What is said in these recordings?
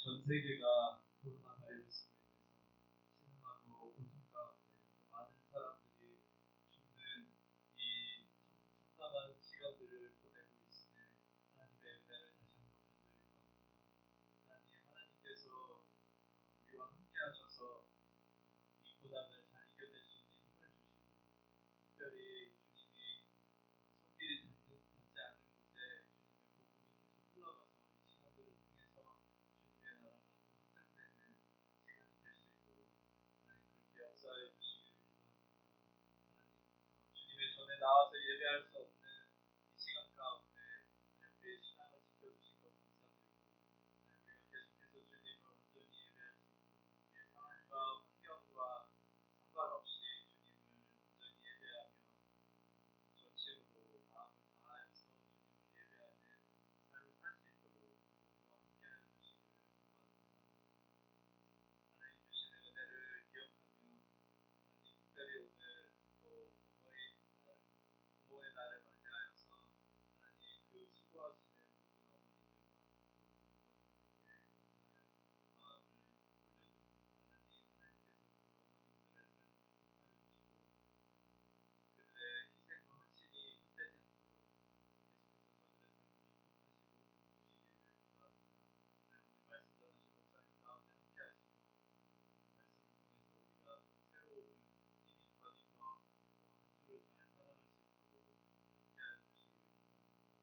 전 세계가 코로나 바이러스로 인해서 심하고 고통 가운데 많은 사람들이 죽는 이 참담한 시간들을 보내고 있으니 하나님의 은혜를 다시 한번 간절히 구합니다. 하나님께서 우리와 함께 하셔서 이 고난을 잘 이겨낼 수 있는 힘을 주시고, 특별히 주님이 손길이 닿지 않은 곳에 주님의 복음이 계속 흘러가서 이 시간들을 통해서 주님의 나라가 확장되는 시간이 될 수 있도록 하나님 그렇게 역사해 주시기를 기도합니다. 하나님, 주님의 전에 나와서 예배할 수 없는 이 시간 가운데 하나님 우리의 신앙을 지켜주신 것 감사드리고, 하나님 우리가 계속해서 주님을 온전히 예배할 수 있도록 우리의 상황과 환경과 상관없이 주님을 온전히 예배하며 전심으로 마음을 다하여서 주님을 예배하는 삶을 살 수 있도록 우리와 함께하여 주시기를 기도합니다. 하나님 주시는 은혜를 기억하며 하나님 특별히 오늘 또 부모의 날을 맞이하여서 하나님 그 수고하시는 모든 어머니들과 부모님들께 마음을 올려드립니다. 하나님께서 그 어머님들을 축복하여 주시고 그들의 희생과 헌신이 헛되지 않도록 계속해서 저들의 삶을 축복하시고 주시기를 기도합니다. 하나님 오늘 말씀 전하신 목사님 가운데 함께 하시고 말씀을 통해서 우리가 새로운 힘이 더하며 한 주를 잘 살아갈 수 있도록 함께하여 주시기를 기도합니다.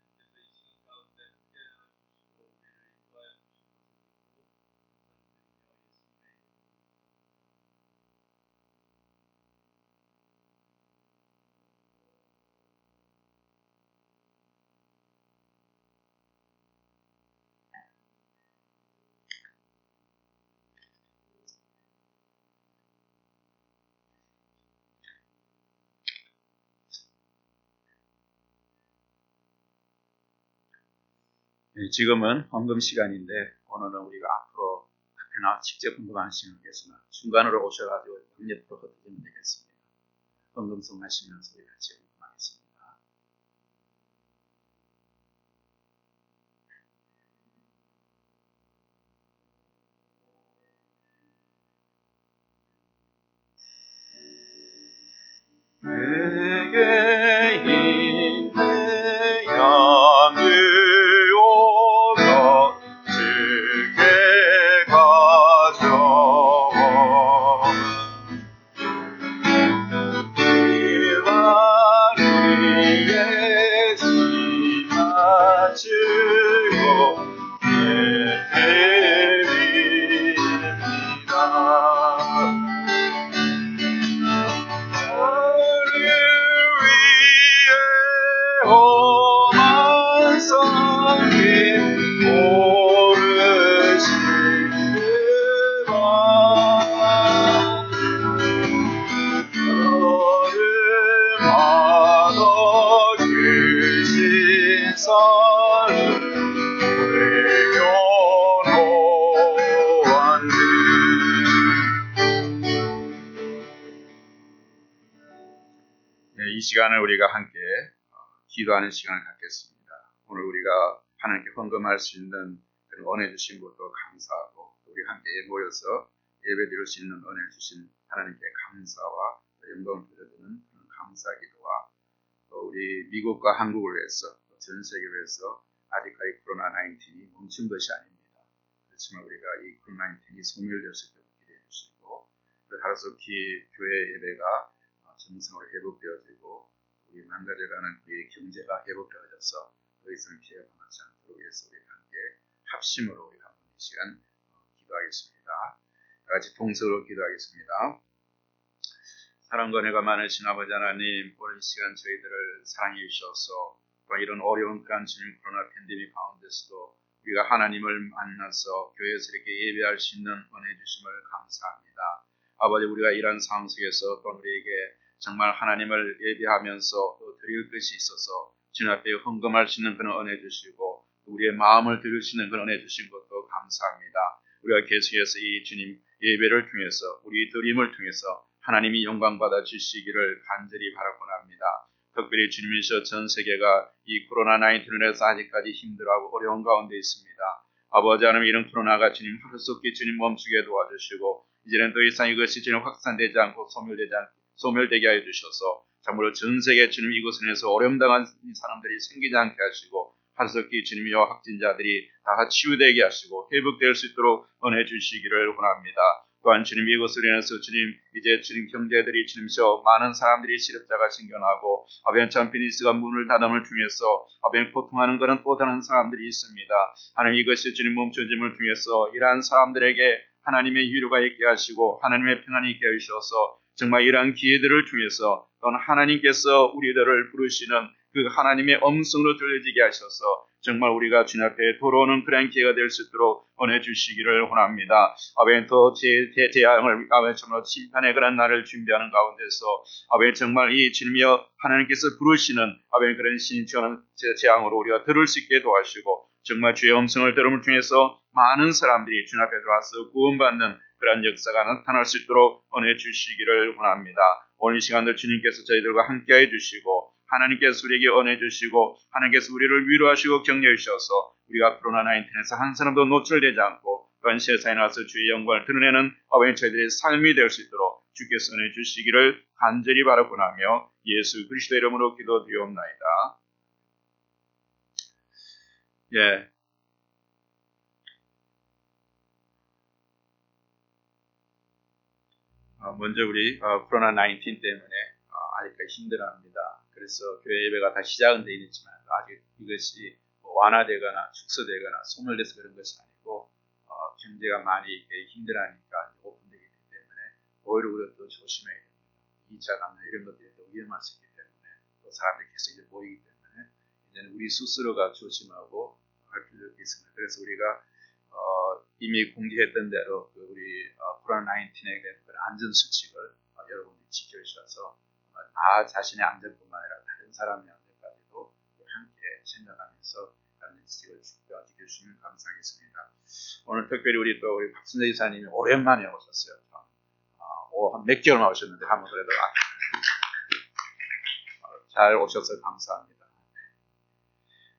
하나님께서 이 시간 가운데 함께하여 주시고 우리를 인도하여 주신 것을 믿고 감사를 드리며 예수님의 이름으로 지금은 헌금 시간인데 오늘은 우리가 앞으로 답변하고 직접 헌금하는 시간이겠으나 중간으로 오셔가지고 옆으로 흩어지면 되겠습니다. 헌금 성하시면서 우리 같이 헌금하겠습니다. 내게 인내 양이 오며 즐게 가져와 이와리에 지나치고 예배입니다. 험한 성김 오르시는 여름마다 크신 산을 외면하는데 이 시간을 우리가 함께 기도하는 시간을 갖겠습니다. 오늘 우리가 하나님께 헌금할 수 있는 그런 은혜 주신 것도 감사하고 우리 함께 모여서 예배 드릴 수 있는 은혜 주신 하나님께 감사와 영광을 드려드리는 그런 감사 기도와 또 우리 미국과 한국을 위해서 전 세계를 위해서 아직까지 코로나19이 멈춘 것이 아닙니다. 그렇지만 우리가 이 코로나19이 소멸되었을 때 기대해 주시고 하루속히 교회 예배가 정상으로 회복되어지고 우리 망가져가는 우리의 경제가 회복되어져서 더 이상 피해가 받지 않도록 해서 우리 함께 합심으로 우리 한번 이 시간 기도하겠습니다. 다 같이 통성으로 기도하겠습니다. 사랑과 은혜가 많으신 아버지 하나님, 오랜 시간 저희들을 사랑해 주셔서 이런 어려운 간증인 코로나 팬데믹 가운데서도 우리가 하나님을 만나서 교회에서 이렇게 예배할 수 있는 은혜 주심을 감사합니다. 아버지, 우리가 이런 상황 속에서 또 우리에게 정말 하나님을 예배하면서 또 드릴 것이 있어서 주님 앞에 헌금할 수 있는 그런 은혜 주시고 우리의 마음을 드릴 수 있는 그런 은혜 주신 것도 감사합니다. 우리가 계속해서 이 주님 예배를 통해서 우리 드림을 통해서 하나님이 영광 받아 주시기를 간절히 바라곤 합니다. 특별히 주님이셔 전 세계가 이 코로나19로 인해서 아직까지 힘들어하고 어려운 가운데 있습니다. 아버지 하나님 이런 코로나가 주님 하루속히 주님 멈추게 도와주시고 이제는 더 이상 이것이 주님 확산되지 않고 소멸되게 하여 주셔서 참으로 전 세계 주님 이곳을 인해서 어려움 당한 사람들이 생기지 않게 하시고 하루속히 주님이여 확진자들이 다 치유되게 하시고 회복될 수 있도록 은혜 주시기를 원합니다. 또한 주님 이것을 인해서 주님 이제 주님 형제들이 주님이여 많은 사람들이 시력자가 생겨나고 아벤 피니스가 문을 닫음을 통해서 아벤 고통하는 그런 또 다른 사람들이 있습니다. 하나님 이것이 주님 멈춰짐을 통해서 이러한 사람들에게 하나님의 위로가 있게 하시고 하나님의 평안이 있게 하셔서 정말 이러한 기회들을 통해서 또한 하나님께서 우리들을 부르시는 그 하나님의 음성으로 들려지게 하셔서 정말 우리가 주님 앞에 돌아오는 그런 기회가 될 수 있도록 은혜 주시기를 원합니다. 아멘 더 재앙을 아멘 정말 심판의 그런 날을 준비하는 가운데서 아멘 정말 이 주님이여 하나님께서 부르시는 아멘 그런 신처럼 재앙으로 우리가 들을 수 있게 도와주시고 정말 주의 음성을 들음을 통해서 많은 사람들이 주님 앞에 들어와서 구원받는 그런 역사가 나타날 수 있도록 은혜 주시기를 원합니다. 오늘 이 시간들 주님께서 저희들과 함께해 주시고 하나님께서 우리에게 은혜 주시고 하나님께서 우리를 위로하시고 격려해 주셔서 우리가 코로나19에서 한 사람도 노출되지 않고 또한 세상에 나와서 주의 영광을 드러내는 아버지 저희들의 삶이 될 수 있도록 주께서 은혜 주시기를 간절히 바라고나며 예수 그리스도 이름으로 기도드리옵나이다. 예. 먼저 우리 코로나19 때문에 아직까지 힘들어합니다. 그래서 교회 예배가 다 시작은 되어 있지만 아직 이것이 완화되거나 축소되거나 소멸돼서 그런 것이 아니고 경제가 많이 힘들어하니까 오픈되기 때문에 오히려 우리가 더 조심해야 됩니다. 2차 감염 이런 것들이 더 위험할 수 있기 때문에 또 사람들이 계속 이제 모이기 때문에 이제는 우리 스스로가 조심하고 할 필요가 있습니다. 그래서 우리가 이미 공개했던 대로 우리 코로나19에 대한 안전 수칙을 여러분들이 지켜주셔서 나 자신의 안전뿐만 아니라 다른 사람의 안전까지도 함께 생각하면서 안전 수칙을 지켜주시면 감사하겠습니다. 오늘 특별히 우리 박순재 이사님이 오랜만에 오셨어요. 한 몇 개월만 오셨는데 한번 그래도 잘 오셔서 감사합니다.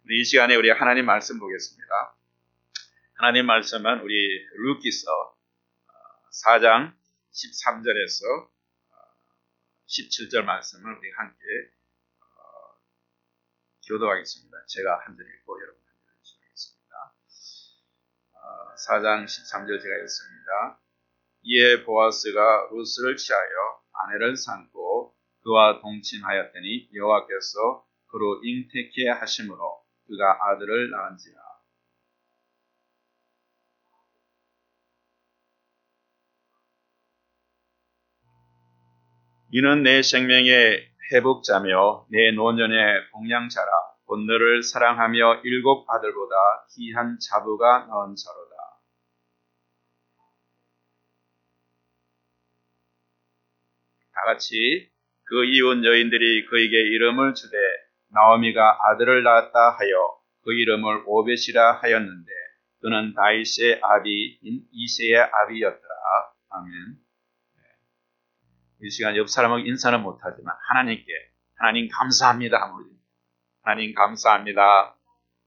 이 시간에 우리 하나님 말씀 보겠습니다. 하나님 말씀은 우리 루키서 4장 13절에서 17절 말씀을 우리 함께 교도하겠습니다. 제가 한 절 읽고 여러분 한 절 읽겠습니다. 4장 13절 제가 읽습니다. 이에 보아스가 루스를 취하여 아내를 삼고 그와 동침하였더니 여호와께서 그로 잉태케 하심으로 그가 아들을 낳은지라. 이는 내 생명의 회복자며 내 노년의 동양자라. 곧 너를 사랑하며 7 아들보다 귀한 자부가 낳은 자로다. 다 같이 그 이혼 여인들이 그에게 이름을 주되 나오미가 아들을 낳았다 하여 그 이름을 오벳이라 하였는데 그는 다윗의 아비인 이새의 아비였더라. 아멘. 이 시간 옆 사람하고 인사는 못하지만 하나님 감사합니다. 하나님 감사합니다.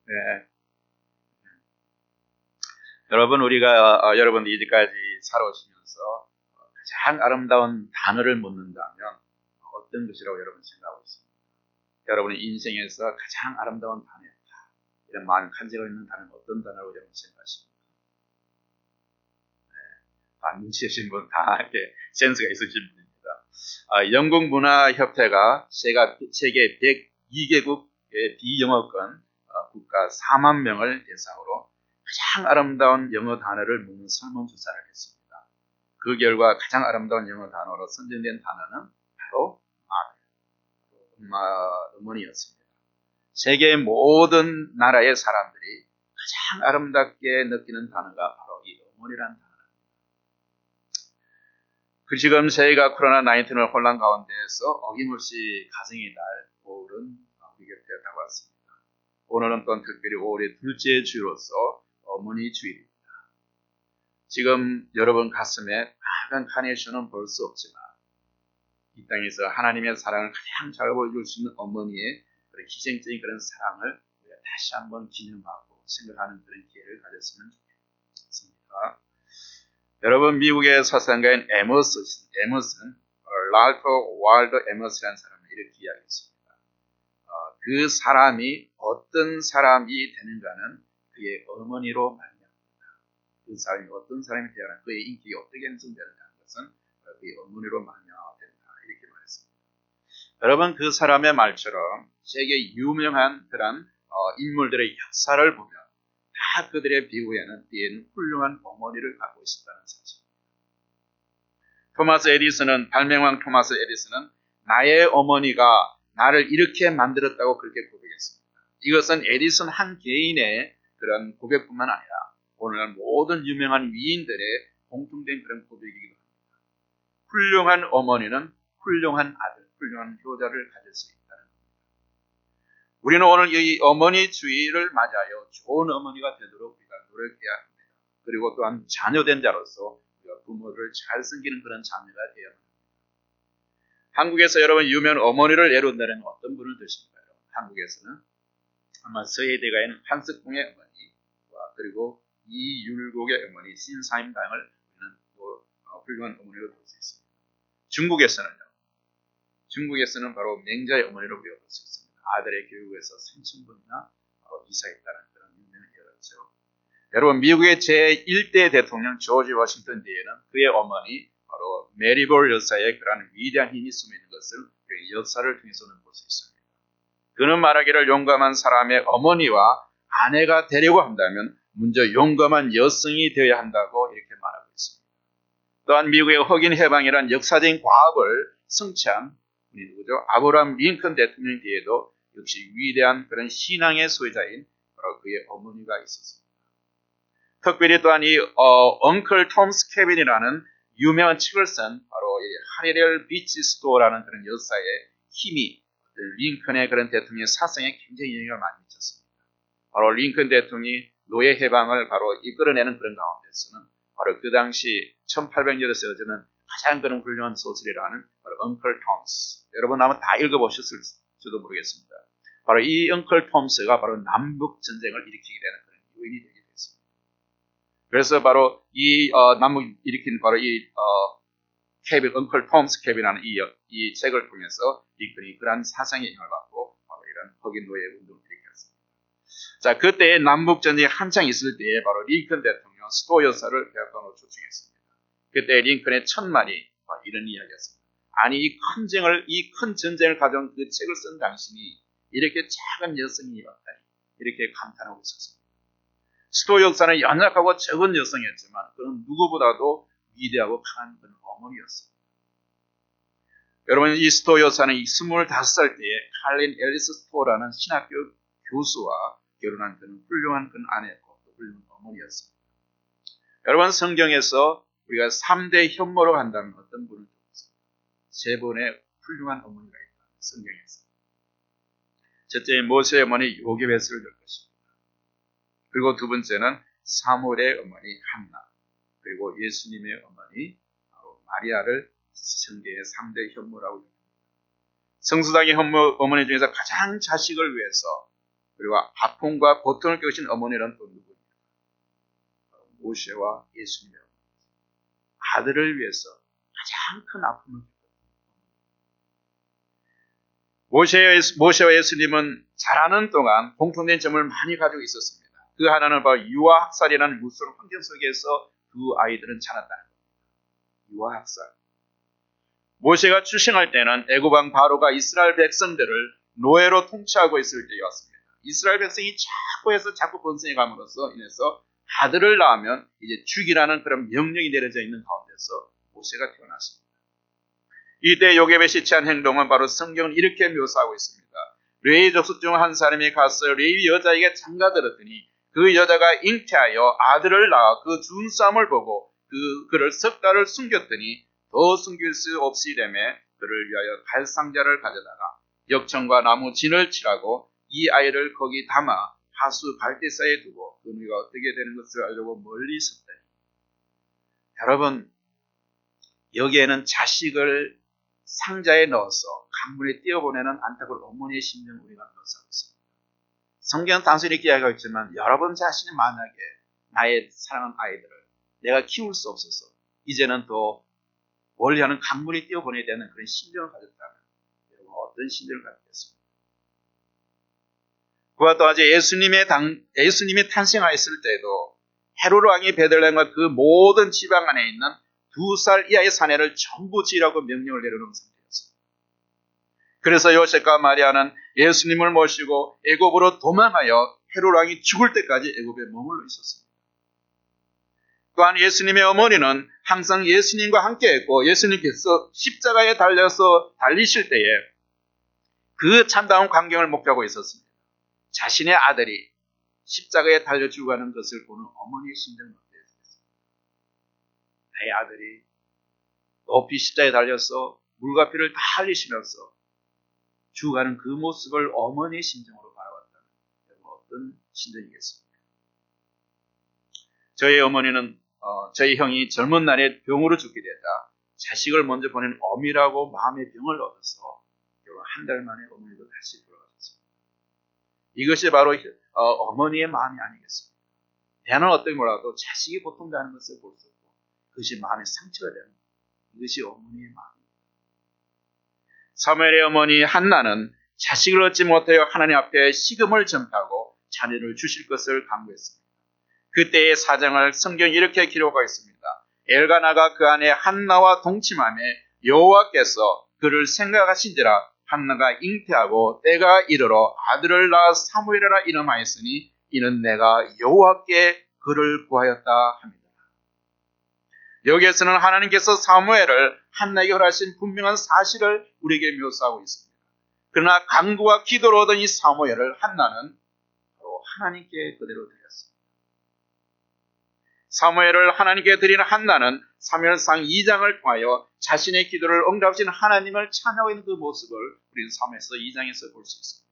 네. 여러분 우리가 여러분 이제까지 살아오시면서 가장 아름다운 단어를 묻는다면 어떤 것이라고 여러분 생각하고 있습니까? 여러분의 인생에서 가장 아름다운 단어였다. 이런 마음 간직하고 있는 단어는 어떤 단어라고 여러분 생각하십니까? 눈치 주신 분 다 이렇게 센스가 있으신 분입니다. 영국 문화협회가 세계 102개국의 비영어권 국가 4만 명을 대상으로 가장 아름다운 영어 단어를 묻는 설문조사를 했습니다. 그 결과 가장 아름다운 영어 단어로 선정된 단어는 바로 어머니였습니다. 세계의 모든 나라의 사람들이 가장 아름답게 느끼는 단어가 바로 이 어머니라는 단어. 그 지금 저희가 코로나19을 혼란 가운데에서 어김없이 가정의 날 5월은 우리 곁에 다가왔습니다. 오늘은 또 특별히 5월의 둘째 주로서 어머니 주일입니다. 지금 여러분 가슴에 빨간 카네이션은 볼 수 없지만 이 땅에서 하나님의 사랑을 가장 잘 보여줄 수 있는 어머니의 희생적인 그런 사랑을 우리가 다시 한번 기념하고 생각하는 그런 기회를 가졌으면 좋겠습니다. 여러분, 미국의 사상가인 에머슨, 랄프 월드 에머슨이라는 사람이 이렇게 이야기했습니다. 그 사람이 어떤 사람이 되는가는 그의 어머니로 말미암습니다. 그 사람이 어떤 사람이 되어야 그의 인격이 어떻게 형성되는가 하는 것은 그의 어머니로 말미암된다. 이렇게 말했습니다. 여러분, 그 사람의 말처럼 세계 유명한 그런 인물들의 역사를 보면 다 그들의 뒤에는 훌륭한 어머니를 갖고 있었다는 사실입니다. 발명왕 토마스 에디슨은 나의 어머니가 나를 이렇게 만들었다고 그렇게 고백했습니다. 이것은 에디슨 한 개인의 그런 고백뿐만 아니라 오늘날 모든 유명한 위인들의 공통된 그런 고백이기도 합니다. 훌륭한 어머니는 훌륭한 아들, 훌륭한 효자를 가질 수 있다는 겁니다. 우리는 오늘 이 어머니 주의를 맞아요. 좋은 어머니가 되도록 우리가 노력해야 합니다. 그리고 또한 자녀된 자로서 우리가 부모를 잘 섬기는 그런 자녀가 되어야 합니다. 한국에서 여러분 유명한 어머니를 예로 든다면 어떤 분을 드십니까? 한국에서는 아마 서해대가인 한석봉의 어머니와 그리고 이율곡의 어머니 신사임당을 우리는 또 훌륭한 어머니로 볼 수 있습니다. 중국에서는 바로 맹자의 어머니로 우리가 볼 수 있습니다. 아들의 교육에서 3,000번이나 이사했다는 그런 유명한 예로죠. 여러분, 미국의 제1대 대통령 조지 워싱턴 뒤에는 그의 어머니 바로 메리볼 여사의 그러한 위대한 힘이 숨어 있는 것을 그의 역사를 통해서는 볼 수 있습니다. 그는 말하기를 용감한 사람의 어머니와 아내가 되려고 한다면 먼저 용감한 여성이 되어야 한다고 이렇게 말하고 있습니다. 또한 미국의 흑인 해방이라는 역사적인 과업을 성취한 우리 누구죠? 아브라함 링컨 대통령 뒤에도 역시 위대한 그런 신앙의 소유자인 바로 그의 어머니가 있었습니다. 특별히 또한 이 엉클 톰스 케빈이라는 유명한 책을 쓴 바로 이 하리렐 비치 스토어라는 그런 여사의 힘이 링컨의 그런 대통령의 사상에 굉장히 영향을 많이 미쳤습니다. 바로 링컨 대통령이 노예 해방을 바로 이끌어내는 그런 가운데서는 바로 그 당시 1800년대 쓰여지는 가장 그런 훌륭한 소설이라는 바로 엉클 톰스. 여러분 아마 다 읽어보셨을지도 모르겠습니다. 바로 이 엉클 톰스가 바로 남북 전쟁을 일으키게 되는 그런 요인이 되게 됐습니다. 그래서 바로 이 남북 일으킨 바로 이 엉클 톰스 케빈이라는 이 책을 통해서 링컨이 그러한 사상의 영향을 받고 바로 이런 흑인 노예 운동을 일으켰습니다. 자, 그때 남북 전쟁이 한창 있을 때에 바로 링컨 대통령 스토 여사를 대학원으로 초청했습니다. 그때 링컨의 첫 말이 이런 이야기였습니다. 아니 이 큰 전쟁을 가져온 그 책을 쓴 당신이 이렇게 작은 여성이었다니 이렇게 감탄하고 있었습니다. 스토 여사는 연약하고 적은 여성이었지만 그는 누구보다도 위대하고 강한 그런 어머니였습니다. 여러분 이 스토 여사는 25살 때에 칼린 앨리스 스토라는 신학교 교수와 결혼한 그런 훌륭한 그런 아내였고 훌륭한 어머니였습니다. 여러분 성경에서 우리가 3대 현모로 한다면 어떤 분을 줬습니까? 세 분의 훌륭한 어머니가 있다. 성경에서. 첫째 모세의 어머니 요게베스를 줄 것입니다. 그리고 두 번째는 사무엘의 어머니 한나, 그리고 예수님의 어머니 바로 마리아를 성경의 3대 현모라고 합니다. 성수당의 어머니 중에서 가장 자식을 위해서 그리고 아픔과 고통을 겪으신 어머니는 또 누구입니까? 모세와 예수님의 어머니. 아들을 위해서 가장 큰 아픔을 겪었습니다. 모세와 예수님은 자라는 동안 공통된 점을 많이 가지고 있었습니다. 그 하나는 바로 유아학살이라는 무서운 환경 속에서 두 아이들은 자랐다는 겁니다. 유아학살. 모세가 출생할 때는 애굽 왕 바로가 이스라엘 백성들을 노예로 통치하고 있을 때였습니다. 이스라엘 백성이 자꾸 번성해 감으로써 인해서 아들을 낳으면 이제 죽이라는 그런 명령이 내려져 있는 가운데서 모세가 태어났습니다. 이때 요게벳이 취한 행동은 바로 성경은 이렇게 묘사하고 있습니다. 레위 족속 중 한 사람이 가서 레위 여자에게 장가들었더니 그 여자가 잉태하여 아들을 낳아 그 준싸움을 보고 그를 석 달을 숨겼더니 더 숨길 수 없이 되매 그를 위하여 갈상자를 가져다가 역청과 나무 진을 칠하고 이 아이를 거기 담아 하수 갈대사에 두고 그 누이가 어떻게 되는 것을 알려고 멀리 섰더니. 여러분 여기에는 자식을 상자에 넣어서 강물에 띄어보내는 안타까운 어머니의 심정을 우리가 묘사하고 있습니다. 성경은 단순히 이렇게 이야기하고 있지만 여러분 자신이 만약에 나의 사랑하는 아이들을 내가 키울 수 없어서 이제는 더 멀리하는 강물에 뛰어보내야 되는 그런 심정을 가졌다면 여러분 어떤 심정을 갖겠습니까? 그와 또 아직 예수님이 탄생하였을 때도 헤로드 왕이 베들레헴과 그 모든 지방 안에 있는 2살 이하의 사내를 전부 지으라고 명령을 내려놓은 상태였습니다. 그래서 요셉과 마리아는 예수님을 모시고 애굽으로 도망하여 헤로드 왕이 죽을 때까지 애굽에 머물러 있었습니다. 또한 예수님의 어머니는 항상 예수님과 함께 했고 예수님께서 십자가에 달려서 달리실 때에 그 참다운 광경을 목도하고 있었습니다. 자신의 아들이 십자가에 달려 죽어가는 것을 보는 어머니의 심정은 어땠습니까? 나의 아들이 높이 십자가에 달려서 물과 피를 다 흘리시면서 죽어가는 그 모습을 어머니의 심정으로 바라봤다면 어떤 심정이겠습니까? 저희 어머니는 저희 형이 젊은 날에 병으로 죽게 됐다. 자식을 먼저 보낸 어미라고 마음의 병을 얻어서 결국 한 달 만에 어머니도 다시 돌아가셨습니다. 이것이 바로 어머니의 마음이 아니겠습니까? 대안은 어떻게 몰라도 자식이 고통당하는 것을 볼 수 없고 그것이 마음의 상처가 되는 이것이 어머니의 마음입니다. 사무엘의 어머니 한나는 자식을 얻지 못하여 하나님 앞에 식음을 전파하고 자녀를 주실 것을 간구했습니다. 그때의 사정을 성경이 이렇게 기록하고 있습니다. 엘가나가 그 안에 한나와 동침하며 여호와께서 그를 생각하신지라 한나가 잉태하고 때가 이르러 아들을 낳아 사무엘이라 이름하였으니 이는 내가 여호와께 그를 구하였다 합니다. 여기에서는 하나님께서 사무엘을 한나에게 허락하신 분명한 사실을 우리에게 묘사하고 있습니다. 그러나 간구와 기도로 얻은 이 사무엘을 한나는 바로 하나님께 그대로 드렸습니다. 사무엘을 하나님께 드리는 한나는 사무엘상 2장을 통하여 자신의 기도를 응답하신 하나님을 찬양하고 있는 그 모습을 우리는 사무엘서 2장에서 볼 수 있습니다.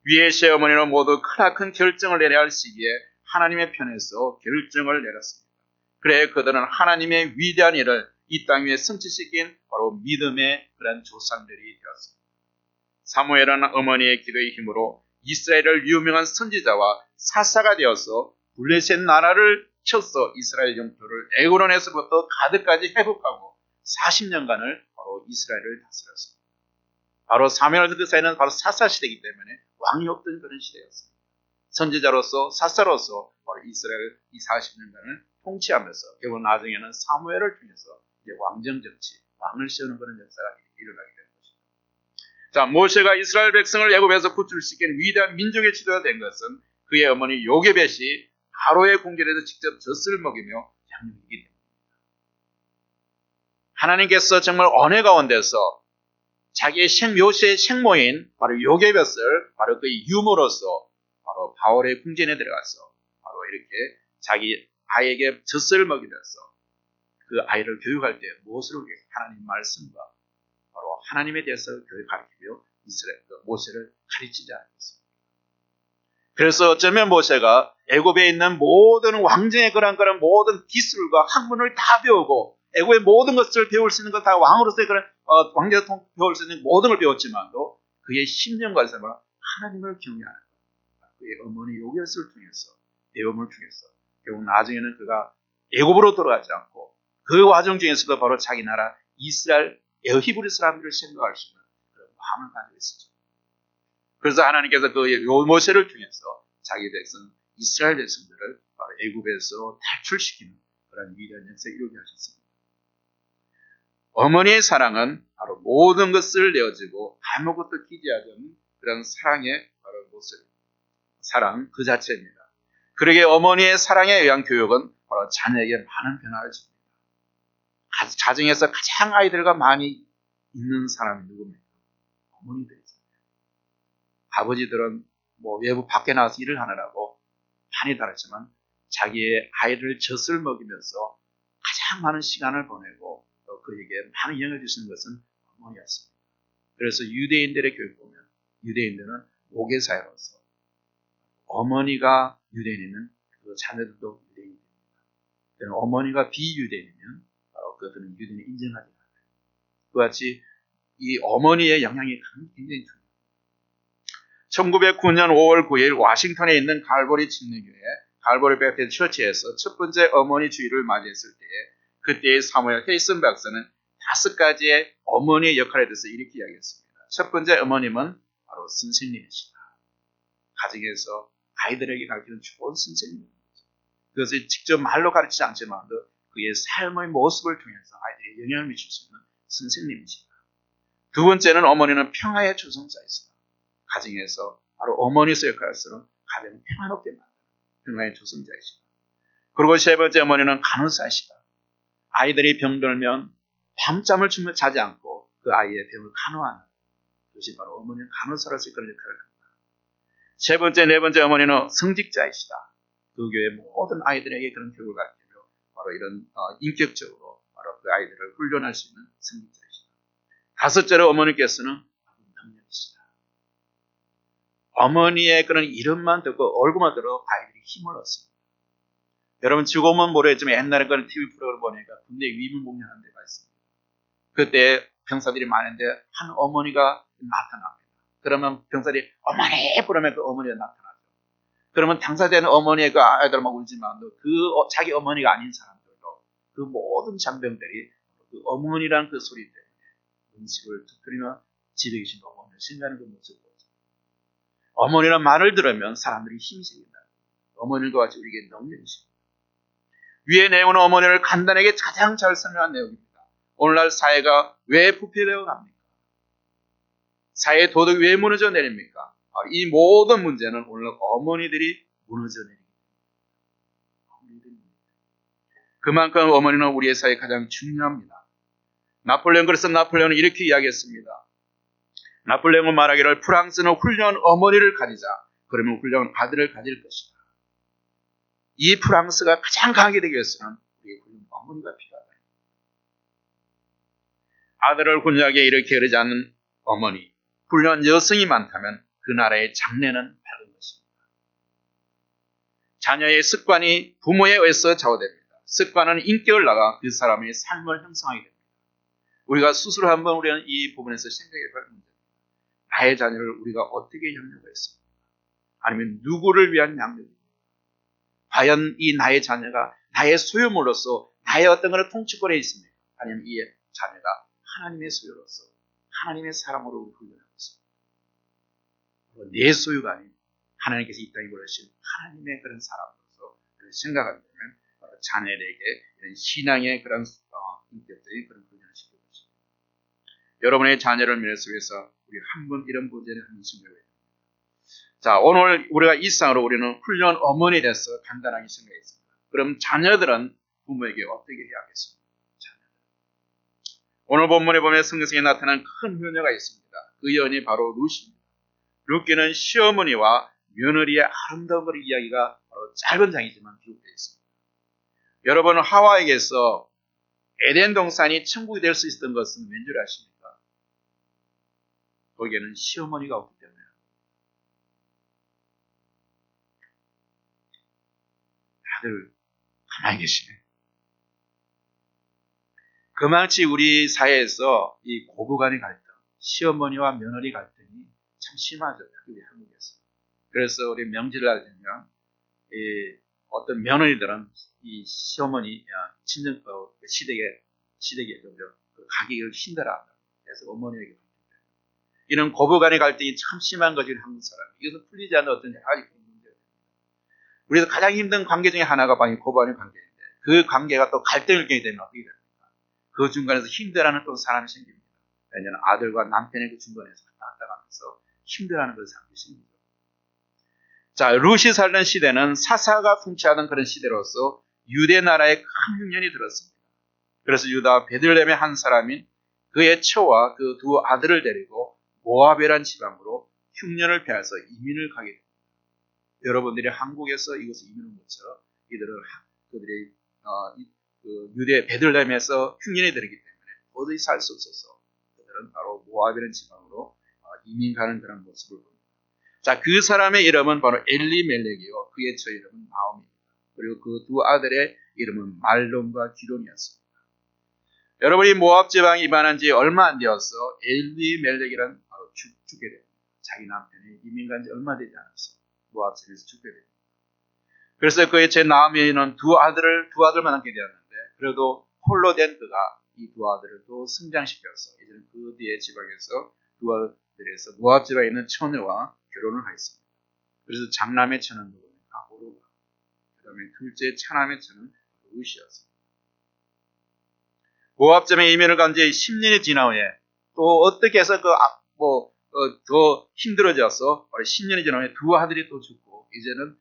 위의 시어머니는 모두 크나큰 결정을 내려야 할 시기에 하나님의 편에서 결정을 내렸습니다. 그래 그들은 하나님의 위대한 일을 이 땅 위에 성취시킨 바로 믿음의 그런 조상들이 되었습니다. 사무엘은 어머니의 기도의 힘으로 이스라엘을 유명한 선지자와 사사가 되어서 블레셋 나라를 쳐서 이스라엘 영토를 에그론에서부터 가드까지 회복하고 40년간을 바로 이스라엘을 다스렸습니다. 바로 사무엘 그 사이는 바로 사사 시대이기 때문에 왕이 없던 그런 시대였습니다. 선지자로서 사사로서 바로 이스라엘 이 40년간을 통치하면서 결국 나중에는 사무엘을 통해서 이제 왕정 정치, 왕을 세우는 그런 역사가 일어나게 된 것입니다. 자, 모세가 이스라엘 백성을 애굽에서 구출시킨 위대한 민족의 지도가 된 것은 그의 어머니 요게벳이 바로의 궁전에서 직접 젖을 먹이며 양육이기 때문입니다. 하나님께서 정말 언혜 가운데서 자기의 모세의 생모인 바로 요게벳을 바로 그의 유모로서 바로 바울의 궁전에 들어가서 바로 이렇게 자기 아이에게 젖을 먹이면서 그 아이를 교육할 때 무엇으로 하나님 말씀과 바로 하나님에 대해서 가르치며 이스라엘 모세를 가르치지 않았습니다. 그래서 어쩌면 모세가 애굽에 있는 모든 왕정의 그런 모든 기술과 학문을 다 배우고 애굽의 모든 것을 배울 수 있는 것 다 왕으로서의 그런 왕제가 배울 수 있는 모든 걸 배웠지만도 그의 심령과 삶을 하나님을 경외하는 그의 어머니 요게벳을 통해서 배움을 통해서 결국 나중에는 그가 애굽으로 돌아가지 않고 그 과정 중에서도 바로 자기 나라 이스라엘 히브리 사람들을 생각할 수 있는 그런 마음을 가지고 있었죠. 그래서 하나님께서 그 모세를 통해서 자기 백성 이스라엘 백성들을 바로 애굽에서 탈출시키는 그런 위대한 역사를 이루게 하셨습니다. 어머니의 사랑은 바로 모든 것을 내어주고 아무것도 기대하지 않는 그런 사랑의 바로 모습, 사랑 그 자체입니다. 그러기에 어머니의 사랑에 의한 교육은 바로 자녀에게 많은 변화를 줍니다. 가정에서 가장 아이들과 많이 있는 사람이 누굽니까? 어머니들이죠. 아버지들은 외부 밖에 나가서 일을 하느라고 많이 다르지만 자기의 아이를 젖을 먹이면서 가장 많은 시간을 보내고 또 그에게 많은 영향을 주시는 것은 어머니였습니다. 그래서 유대인들의 교육 보면 유대인들은 모계사회로서 어머니가 유대인이면 그 자녀들도 유대인입니다. 어머니가 비유대인이면 바로 그들은 유대인을 인정하지 않아요. 그와 같이 이 어머니의 영향이 굉장히 중요합니다. 1909년 5월 9일 워싱턴에 있는 갈보리 침례교회 갈보리 베프티스트 처치에서 첫 번째 어머니 주일을 맞이했을 때에 그때의 사무엘 헤이슨 박사는 5가지의 어머니의 역할에 대해서 이렇게 이야기했습니다. 첫 번째 어머님은 바로 선생님이시다. 가정에서 아이들에게 가르치는 좋은 선생님입니다. 그것을 직접 말로 가르치지 않지만 그의 삶의 모습을 통해서 아이들에게 영향을 미칠 수 있는 선생님이시다. 두 번째는 어머니는 평화의 조성자이시다. 가정에서 바로 어머니의 역할에서는 가정을 평화롭게 만드는 평화의 조성자이시다. 그리고 세 번째 어머니는 간호사이시다. 아이들이 병들면 밤잠을 자지 않고 그 아이의 병을 간호하는 그것이 바로 어머니는 간호사로서의 그런 역할을 합니다. 세 번째, 네 번째 어머니는 성직자이시다. 그 교회 모든 아이들에게 그런 교육을 가르치며 바로 이런 인격적으로 바로 그 아이들을 훈련할 수 있는 성직자이시다. 다섯째로 어머니께서는 능력이시다. 어머니의 그런 이름만 듣고 얼굴만 들어 아이들이 힘을 얻습니다. 여러분 지금은 모르겠지만 옛날에 그런 TV 프로그램 보니까 군대 위문복리하는 데가 있습니다. 그때 병사들이 많은데 한 어머니가 나타납니다. 그러면 병사들이 어머니 부르면 그 어머니가 나타나죠. 그러면 당사자는 어머니의 그 아이들 막 울지만 자기 어머니가 아닌 사람들도 그 모든 장병들이 그 어머니란 그 소리 때문에 음식을 두드리며 집에 계신 어머니를 생각하는 그 모습을 보죠. 어머니란 말을 들으면 사람들이 힘이 생긴다. 어머니과 같이 우리에게 능력이 있습니다. 위의 내용은 어머니를 간단하게 가장 잘 설명한 내용입니다. 오늘날 사회가 왜 부패되어 갑니까? 사회의 도덕이 왜 무너져 내립니까? 이 모든 문제는 오늘 어머니들이 무너져 내립니다. 그만큼 어머니는 우리의 사회에 가장 중요합니다. 그래서 나폴레옹은 이렇게 이야기했습니다. 나폴레옹은 말하기를 프랑스는 훌륭한 어머니를 가지자. 그러면 훌륭한 아들을 가질 것이다. 이 프랑스가 가장 강하게 되기 위해서는 우리의 훌륭한 어머니가 필요하다. 아들을 훌륭하게 이렇게 그러지 않는 어머니, 훌륭한 여성이 많다면 그 나라의 장래는 밝은 것입니다. 자녀의 습관이 부모에 의해서 좌우됩니다. 습관은 인격을 나가 그 사람의 삶을 형성하게 됩니다. 우리가 스스로 한번 우리는 이 부분에서 생각해 볼 문제입니다. 나의 자녀를 우리가 어떻게 양육했습니까? 아니면 누구를 위한 양육입니까? 과연 이 나의 자녀가 나의 소유물로서 나의 어떤 것을 통치권에 있습니까? 아니면 이 자녀가 하나님의 소유로서 하나님의 사람으로 훈련하고 있습니다. 내 소유가 아닌 하나님께서 이 땅에 보내신 하나님의 그런 사람으로서 생각하게 되면 자녀에게 이런 신앙의 그런 인격적인 그런 훈련을 시키는 것입니다. 여러분의 자녀를 위해서 우리 한번 이런 문제를 한번 생각해 봅니다. 자, 오늘 우리가 이상으로 우리는 훌륭한 어머니에 대해서 간단하게 생각했습니다. 그럼 자녀들은 부모에게 어떻게 해야 하겠습니까? 오늘 본문에 보면 성경에 나타난 큰 효녀가 있습니다. 그 여인이 바로 룻입니다. 룻기는 시어머니와 며느리의 아름다운 그런 이야기가 바로 짧은 장이지만 기록되어 있습니다. 여러분 하와에게서 에덴 동산이 천국이 될 수 있었던 것은 왠지 아십니까? 거기에는 시어머니가 없기 때문에. 다들 가만히 계시네. 그만치 우리 사회에서 이 고부간의 갈등, 시어머니와 며느리 갈등이 참 심하죠. 특히 한국에서. 그래서 우리 명절날 되면 어떤 며느리들은 이 시어머니 친정 시댁에 가기를 힘들어한다. 그래서 어머니에게 이런 고부간의 갈등이 참 심한 것이 한국 사람. 이것은 풀리지 않는 어떤 여러 가지 문제입니다. 우리도 가장 힘든 관계 중에 하나가 바로 고부간의 관계인데 그 관계가 또 갈등을 겪게 되면 어떻게 됩니까? 그 중간에서 힘들어하는 또 사람이 생깁니다. 왜냐하면 아들과 남편의 그 중간에서 왔다 가면서 힘들어하는 그런 사람이 생깁니다. 자, 룻이 살던 시대는 사사가 풍치하던 그런 시대로서 유대 나라에 큰 흉년이 들었습니다. 그래서 유다 베들레헴의 한 사람인 그의 처와 그 두 아들을 데리고 모압이라는 지방으로 흉년을 피해서 이민을 가게 됩니다. 여러분들이 한국에서 이곳에 이민을 온 것처럼 그들이 유대 베들레헴에서 흉년이 들었기 때문에 도저히 살 수 없어서 그들은 바로 모압이라는 지방으로 이민 가는 그런 모습을 봅니다. 자, 그 사람의 이름은 바로 엘리멜렉이요. 그의 처 이름은 나옴입니다. 그리고 그 두 아들의 이름은 말론과 기론이었습니다. 여러분이 모압 지방에 이반한 지 얼마 안 되어서 엘리멜렉이라는 바로 죽게 됩니다. 자기 남편이 이민 간 지 얼마 되지 않았어. 모압집에서 죽게 됩니다. 그래서 그의 제 나오미는 두 아들만 낳게 되었는데 그래도 홀로 된 그가 이 두 아들을 또 성장시켜서 이제는 그 뒤에 지방에서 두 아들에서 모압 지방에 있는 처녀와 결혼을 하였습니다. 그래서 장남의 처는 누구입니까? 오르바. 그 다음에 둘째 차남의 처는 루시였습니다. 모압 지방에 이민을 간 지 10년이 지난 후에 또 어떻게 해서 더 힘들어져서 10년이 지난 후에 두 아들이 또 죽고 이제는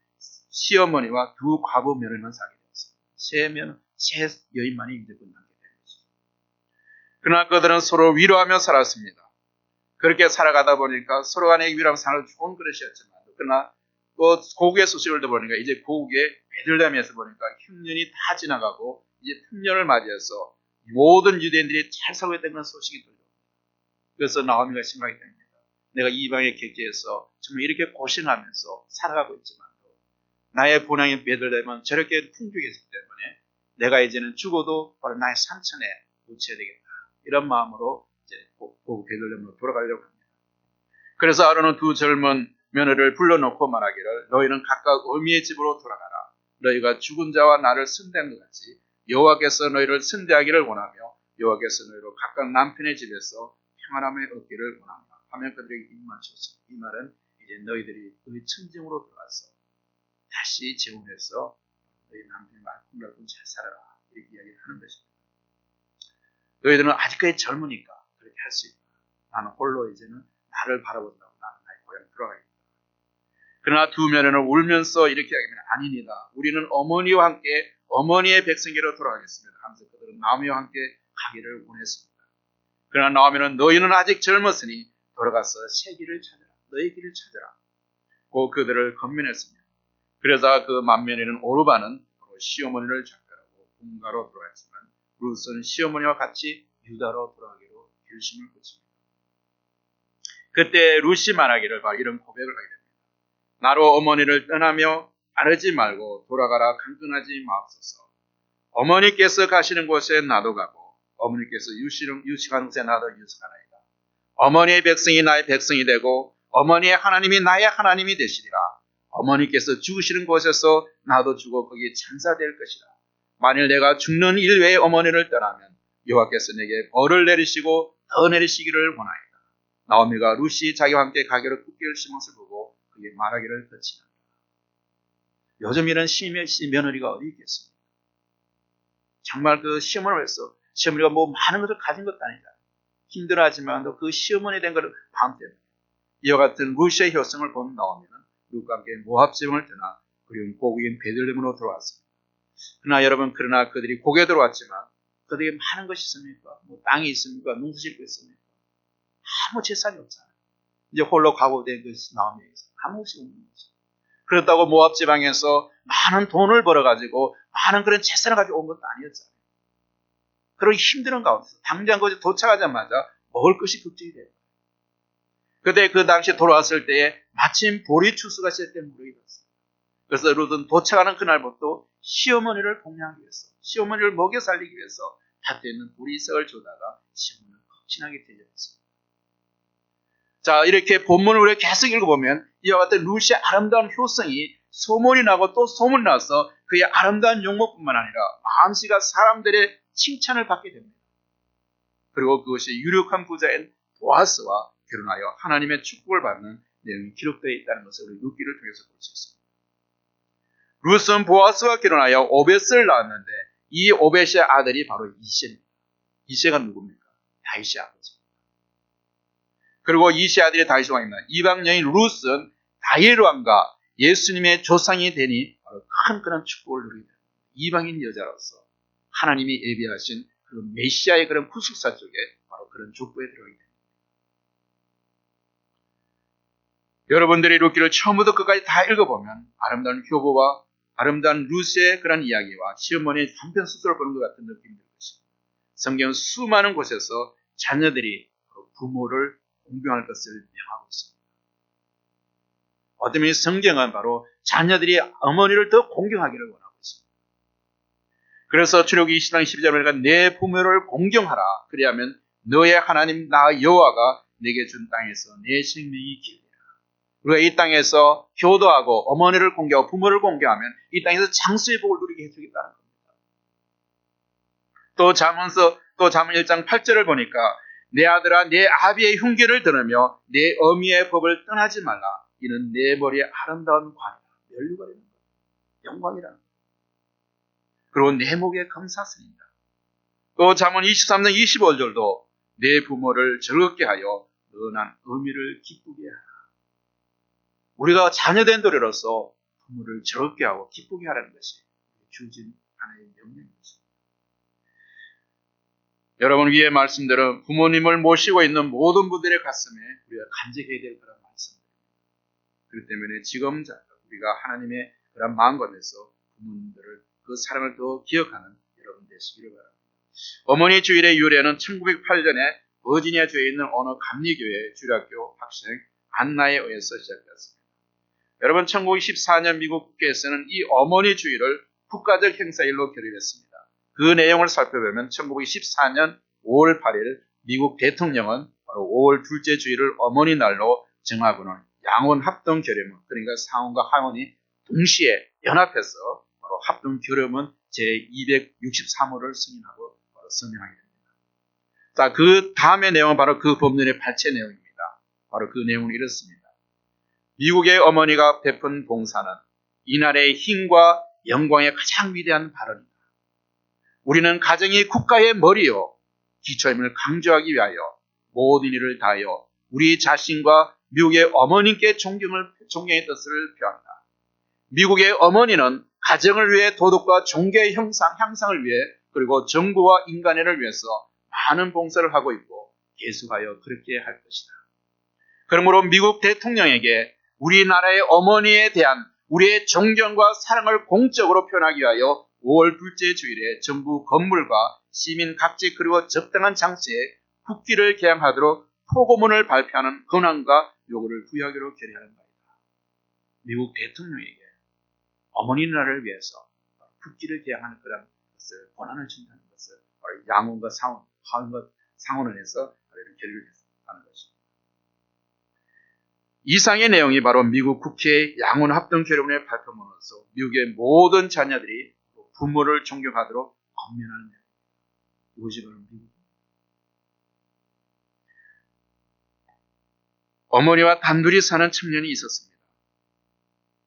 시어머니와 두 과부 며느리만 살게 되었습니다. 세 여인만이 이제 끝나게 된 것이죠. 그러나 그들은 서로 위로하며 살았습니다. 그렇게 살아가다 보니까 서로 간에 위로하며 사는 좋은 그릇이었지만 그러나 또 고국의 소식을 들어보니까 이제 고국의 베들레헴에서 보니까 흉년이 다 지나가고 이제 풍년을 맞이해서 모든 유대인들이 잘 살고 있다는 그런 소식이 들려옵니다. 그래서 나오미가 생각이 됩니다. 내가 이방의 객지에서 정말 이렇게 고생하면서 살아가고 있지만 나의 본향인 베들레헴은 저렇게 풍족했기 때문에 내가 이제는 죽어도 바로 나의 산천에 묻혀야 되겠다. 이런 마음으로 이제 고국 베들레헴으로 돌아가려고 합니다. 그래서 아론은 두 젊은 며느리를 불러놓고 말하기를 너희는 각각 어미의 집으로 돌아가라. 너희가 죽은 자와 나를 선대한 것 같이 여호와께서 너희를 선대하기를 원하며 여호와께서 너희로 각각 남편의 집에서 평안함을 얻기를 원한다. 하면 그들에게 입 맞췄습니다. 이 말은 이제 너희들이 너희 천정으로 돌아가서 다시 재혼해서 너희 남편과 알콩달콩 잘 살아라. 이렇게 이야기하는 것입니다. 너희들은 아직까지 젊으니까 그렇게 할 수 있다. 나는 홀로 이제는 나를 바라본다고 나는 나의 고향 돌아가겠다. 그러나 두 며느리는 울면서 이렇게 이야기합니다. 아닙니다. 우리는 어머니와 함께 어머니의 백성에게로 돌아가겠습니다. 하면서 그들은 나오미와 함께 가기를 원했습니다. 그러나 나오미는 너희는 아직 젊었으니 돌아가서 새 길을 찾아라. 너의 길을 찾아라. 고 그들을 건면했습니다. 그러자 그 맏며느리는 오르바는 시어머니를 작별하고 본가로 돌아갔지만 룻은 시어머니와 같이 유다로 돌아가기로 결심을 했습니다. 그때 룻이 말하기를 바로 이런 고백을 하게 됩니다. 나로 어머니를 떠나며 따르지 말고 돌아가라 강끈하지 마옵소서. 어머니께서 가시는 곳에 나도 가고 어머니께서 유식하는 곳에 나도 유식하나이다. 어머니의 백성이 나의 백성이 되고 어머니의 하나님이 나의 하나님이 되시리라. 어머니께서 죽으시는 곳에서 나도 죽어 거기에 장사될 것이라. 만일 내가 죽는 일 외에 어머니를 떠나면 여호와께서 내게 벌을 내리시고 더 내리시기를 원하이다. 나오미가 룻이 자기와 함께 가기로 굳게 열심한 것을 보고 그에게 말하기를 그치는다. 요즘 이런 며느리가 어디 있겠습니까? 정말 그 시어머니를 위해서 시어머니가 뭐 많은 것을 가진 것도 아니다. 힘들어하지만 그 시어머니 된 것을 마음 때문에 이와 같은 룻의 효성을 본 나오미는 룻과 함께 모압 지방을 떠나 그리고 고국인 베들레헴으로 돌아왔습니다. 그러나 그들이 고국에 들어왔지만 그들에게 많은 것이 있습니까? 뭐 땅이 있습니까? 농사 짓고 있습니까? 아무 재산이 없잖아요. 이제 홀로 각오된 것이 나오면서 아무것이 없는 거죠. 그렇다고 모압 지방에서 많은 돈을 벌어가지고 많은 그런 재산을 가지고 온 것도 아니었잖아요. 그런 힘든 가운데서 당장 거기 도착하자마자 먹을 것이 걱정이 돼요. 그때 그 당시에 돌아왔을 때에 마침 보리 추수가 시작된 무렵이었어요. 그래서 룻은 도착하는 그날부터 시어머니를 봉양하기 위해서 시어머니를 먹여 살리기 위해서 밭에 있는 보리색을 주다가 시어머니를 걱진하게 되었습니다. 자, 이렇게 본문을 우리가 계속 읽어보면 이와 같은 룻의 아름다운 효성이 소문이 나고 또 소문이 나서 그의 아름다운 용모뿐만 아니라 마음씨가 사람들의 칭찬을 받게 됩니다. 그리고 그것이 유력한 부자인 보아스와 결혼하여 하나님의 축복을 받는 내용이 기록되어 있다는 것을 우리 룻기를 통해서 볼 수 있습니다. 룻은 보아스와 결혼하여 오벳을 낳았는데 이 오벳의 아들이 바로 이새입니다. 이새가 누굽니까? 다윗의 아버지. 그리고 이새 아들이 다윗 왕입니다. 이방 여인 룻은 다윗 왕과 예수님의 조상이 되니 바로 큰 그런 축복을 누리게 됩니다. 이방인 여자로서 하나님이 예비하신 그 메시아의 그런 구속사 쪽에 바로 그런 족보에 들어가게 됩니다. 여러분들이 룻기를 처음부터 끝까지 다 읽어보면 아름다운 효보와 아름다운 룻의 그런 이야기와 시어머니의 단편 소설을 보는 것 같은 느낌이 들 것입니다. 성경은 수많은 곳에서 자녀들이 부모를 공경할 것을 명하고 있습니다. 어쩌면 성경은 바로 자녀들이 어머니를 더 공경하기를 원하고 있습니다. 그래서 출애굽기 20장 12절에 보니까 내 부모를 공경하라. 그리하면 너의 하나님 나 여호와가 내게 준 땅에서 내 생명이 길리라. 우리가 이 땅에서 효도하고 어머니를 공개하고 부모를 공개하면 이 땅에서 장수의 복을 누리게 해주겠다는 겁니다. 또 잠언 1장 8절을 보니까 내 아들아 내 아비의 흉계를 들으며 내 어미의 법을 떠나지 말라. 이는 내 머리에 아름다운 관이다. 면류가 되는 거예요. 영광이라는 거예요. 그리고 내 목에 금사슬입니다. 또 잠언 23장 25절도 내 부모를 즐겁게 하여 너난 어미를 기쁘게 하라. 우리가 자녀된 도리로서 부모를 즐겁게 하고 기쁘게 하라는 것이 주어진 하나의 명령입니다. 여러분 위에 말씀대로 부모님을 모시고 있는 모든 분들의 가슴에 우리가 간직해야 될 그런 말씀입니다. 그렇기 때문에 지금 우리가 하나님의 그런 마음가짐에서 부모님들을 그 사랑을 더 기억하는 여러분 되시기를 바랍니다. 어머니 주일의 유래는 1908년에 버지니아주에 있는 어느 감리교회 주일학교 학생 안나에 의해서 시작되었습니다. 여러분 1914년 미국 국회에서는 이 어머니 주일을 국가적 행사일로 결의했습니다. 그 내용을 살펴보면 1914년 5월 8일 미국 대통령은 바로 5월 둘째 주일을 어머니 날로 정하고는 양원 합동 결의문, 그러니까 상원과 하원이 동시에 연합해서 바로 합동 결의문 제263호를 승인하고 바로 서명하게 됩니다. 자, 그 다음의 내용은 바로 그 법률의 발췌 내용입니다. 바로 그 내용은 이렇습니다. 미국의 어머니가 베푼 봉사는 이 나라의 힘과 영광의 가장 위대한 발언이다. 우리는 가정이 국가의 머리요 기초임을 강조하기 위하여 모든 일을 다하여 우리 자신과 미국의 어머님께 존경의 뜻을 표한다. 미국의 어머니는 가정을 위해 도덕과 종교의 향상을 위해 그리고 정부와 인간애를 위해서 많은 봉사를 하고 있고 계속하여 그렇게 할 것이다. 그러므로 미국 대통령에게 우리나라의 어머니에 대한 우리의 존경과 사랑을 공적으로 표현하기 위하여 5월 둘째 주일에 정부 건물과 시민 각지 그리고 적당한 장소에 국기를 개양하도록 포고문을 발표하는 권한과 요구를 부여하기로 결의하는 바이다. 미국 대통령에게 어머니 나라를 위해서 국기를 개양하는 그런 것을 권한을 준다는 것을 바로 양원과 상원, 하원과 상원을 해서 이런 결의를 하는 것입니다. 이상의 내용이 바로 미국 국회의 양원 합동 결의문의 발표문으로서 미국의 모든 자녀들이 부모를 존경하도록 권면하는 내용입니다. 이것이 바로 미국입니다. 어머니와 단둘이 사는 청년이 있었습니다.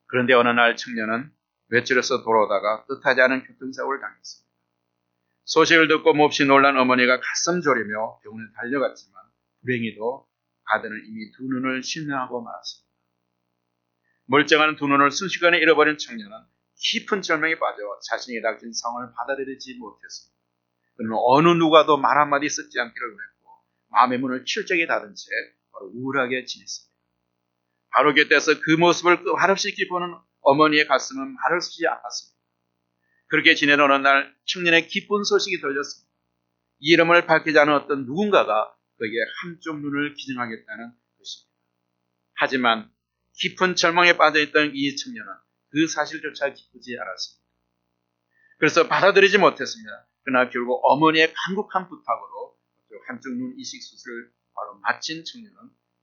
그런데 어느 날 청년은 외출해서 돌아오다가 뜻하지 않은 교통사고를 당했습니다. 소식을 듣고 몹시 놀란 어머니가 가슴 졸이며 병원에 달려갔지만 불행히도 아들은 이미 두 눈을 실명하고 말았습니다. 멀쩡한 두 눈을 순식간에 잃어버린 청년은 깊은 절망에 빠져 자신이 닥친 상황을 받아들이지 못했습니다. 그는 어느 누가도 말 한마디 섞지 않기를 원했고 마음의 문을 철저히 닫은 채 바로 우울하게 지냈습니다. 바로 곁에서 그 모습을 말없이 기쁘는 어머니의 가슴은 말할 수 없이 아팠습니다. 그렇게 지내는 어느 날 청년의 기쁜 소식이 들렸습니다. 이름을 밝히지 않은 어떤 누군가가 그에게 한쪽 눈을 기증하겠다는 것입니다. 하지만 깊은 절망에 빠져있던 이 청년은 그 사실조차 기쁘지 않았습니다. 그래서 받아들이지 못했습니다. 그러나 결국 어머니의 간곡한 부탁으로 한쪽 눈 이식 수술을 바로 마친 청년은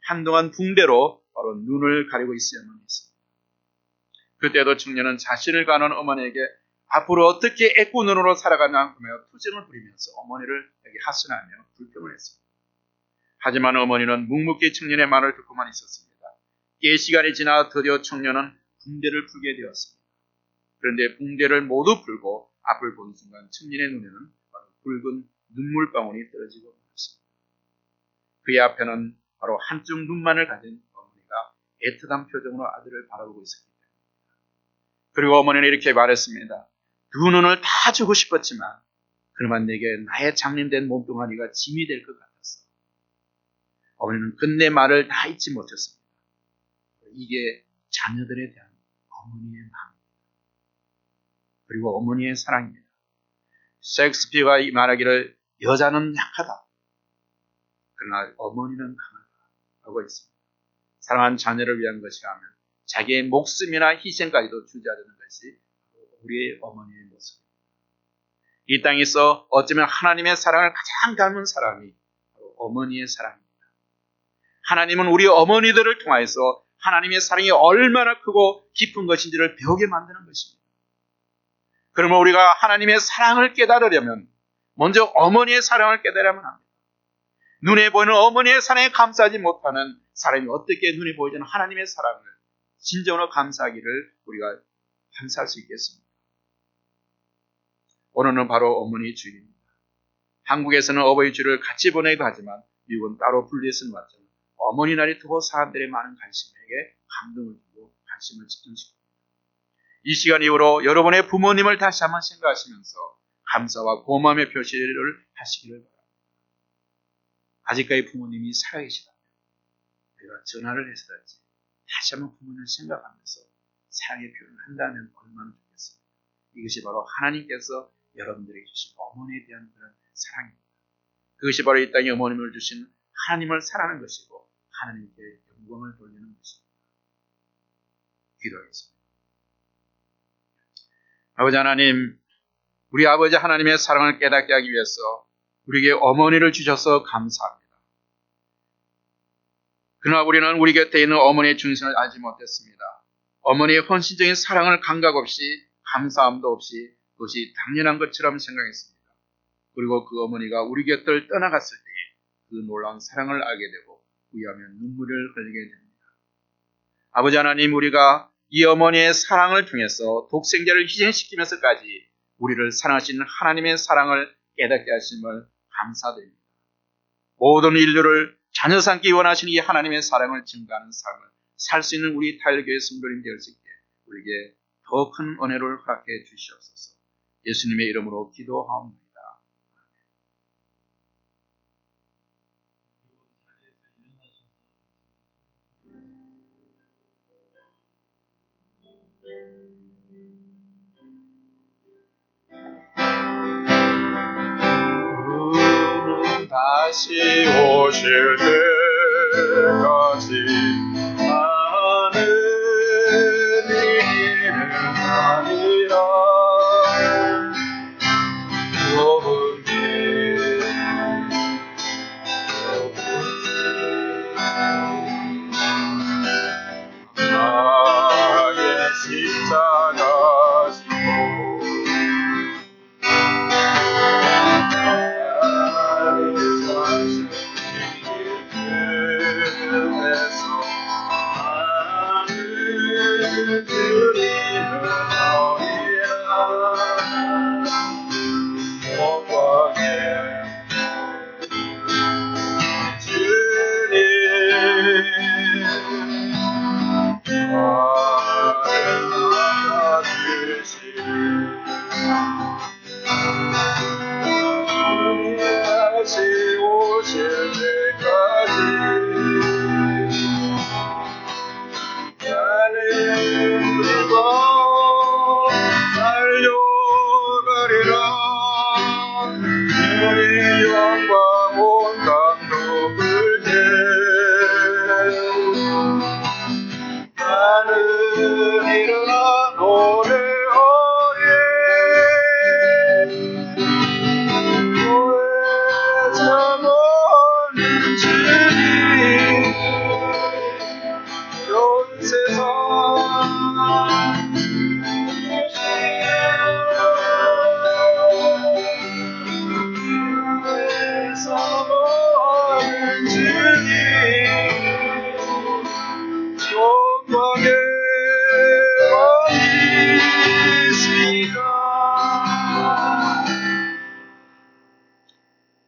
한동안 붕대로 바로 눈을 가리고 있어야만 했습니다. 그때도 청년은 자신을 가는 어머니에게 앞으로 어떻게 애꾸 눈으로 살아가냐 하며 투정을 부리면서 어머니를 하소연하며 불평을 했습니다. 하지만 어머니는 묵묵히 청년의 말을 듣고만 있었습니다. 꽤 시간이 지나 드디어 청년은 붕대를 풀게 되었습니다. 그런데 붕대를 모두 풀고 앞을 본 순간 청년의 눈에는 바로 붉은 눈물방울이 떨어지고 말았습니다. 그의 앞에는 바로 한쪽 눈만을 가진 어머니가 애틋한 표정으로 아들을 바라보고 있었기 때문입니다. 그리고 어머니는 이렇게 말했습니다. 두 눈을 다 주고 싶었지만 그러면 내게 나의 장님된 몸뚱아리가 짐이 될 것 같았어. 어머니는 끝내 말을 다 잊지 못했습니다. 이게 자녀들에 대한 어머니의 마음입니다. 그리고 어머니의 사랑입니다. 셰익스피어가 말하기를 여자는 약하다. 그러나 어머니는 강하다 하고 있습니다. 사랑한 자녀를 위한 것이라면 자기의 목숨이나 희생까지도 주저하는 것이 우리의 어머니의 모습입니다. 이 땅에서 어쩌면 하나님의 사랑을 가장 닮은 사람이 바로 어머니의 사랑입니다. 하나님은 우리 어머니들을 통하여서 하나님의 사랑이 얼마나 크고 깊은 것인지를 배우게 만드는 것입니다. 그러면 우리가 하나님의 사랑을 깨달으려면 먼저 어머니의 사랑을 깨달으면 합니다. 눈에 보이는 어머니의 사랑에 감사하지 못하는 사람이 어떻게 눈에 보이지 않는 하나님의 사랑을 진정으로 감사하기를 우리가 감사할 수 있겠습니까? 오늘은 바로 어머니의 주일입니다. 한국에서는 어버이 주일을 같이 보내기도 하지만 미국은 따로 분리해서는 왔죠. 어머니 날이 두고 사람들의 많은 관심에게 감동을 주고 관심을 집중시킵니다. 이 시간 이후로 여러분의 부모님을 다시 한번 생각하시면서 감사와 고마움의 표시를 하시기를 바랍니다. 아직까지 부모님이 살아계시다면 우리가 전화를 해서든지 다시 한번 부모님을 생각하면서 사랑의 표현을 한다면 얼마나 좋겠습니까? 이것이 바로 하나님께서 여러분들에게 주신 어머니에 대한 그런 사랑입니다. 그것이 바로 이 땅에 어머님을 주신 하나님을 사랑하는 것이고 하나님께 영광을 돌리는 것입니다. 기도하겠습니다. 아버지 하나님, 우리 아버지 하나님의 사랑을 깨닫게 하기 위해서 우리에게 어머니를 주셔서 감사합니다. 그러나 우리는 우리 곁에 있는 어머니의 중심을 알지 못했습니다. 어머니의 헌신적인 사랑을 감각 없이 감사함도 없이 그것이 당연한 것처럼 생각했습니다. 그리고 그 어머니가 우리 곁을 떠나갔을 때에 그 놀라운 사랑을 알게 되고 후회하며 눈물을 흘리게 됩니다. 아버지 하나님, 우리가 이 어머니의 사랑을 통해서 독생자를 희생시키면서까지 우리를 사랑하시는 하나님의 사랑을 깨닫게 하심을 감사드립니다. 모든 인류를 자녀 삼기 원하시는 이 하나님의 사랑을 증거하는 삶을 살 수 있는 우리 타일교회 성도님 될 수 있게 우리에게 더 큰 은혜를 허락해 주시옵소서. 예수님의 이름으로 기도하옵나이다. 다시 오실 때까지 나는 이기는 아니라 나의 십자가 지고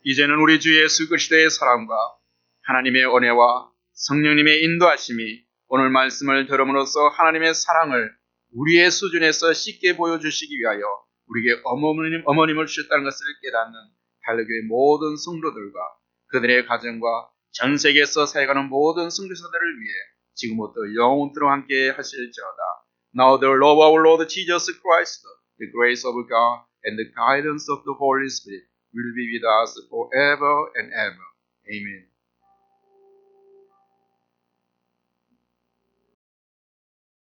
이제는 우리 주 예수 그리스도의 사랑과 하나님의 은혜와 성령님의 인도하심이 오늘 말씀을 들음으로써 하나님의 사랑을 우리의 수준에서 쉽게 보여주시기 위하여 우리에게 어머님을 주셨다는 것을 깨닫는 달려교회 모든 성도들과 그들의 가정과 전 세계에서 살아가는 모든 성도사들을 위해 지금부터 영원토록 함께 하실지어다. Now the love of our Lord Jesus Christ, the grace of God, and the guidance of the Holy Spirit will be with us forever and ever. Amen.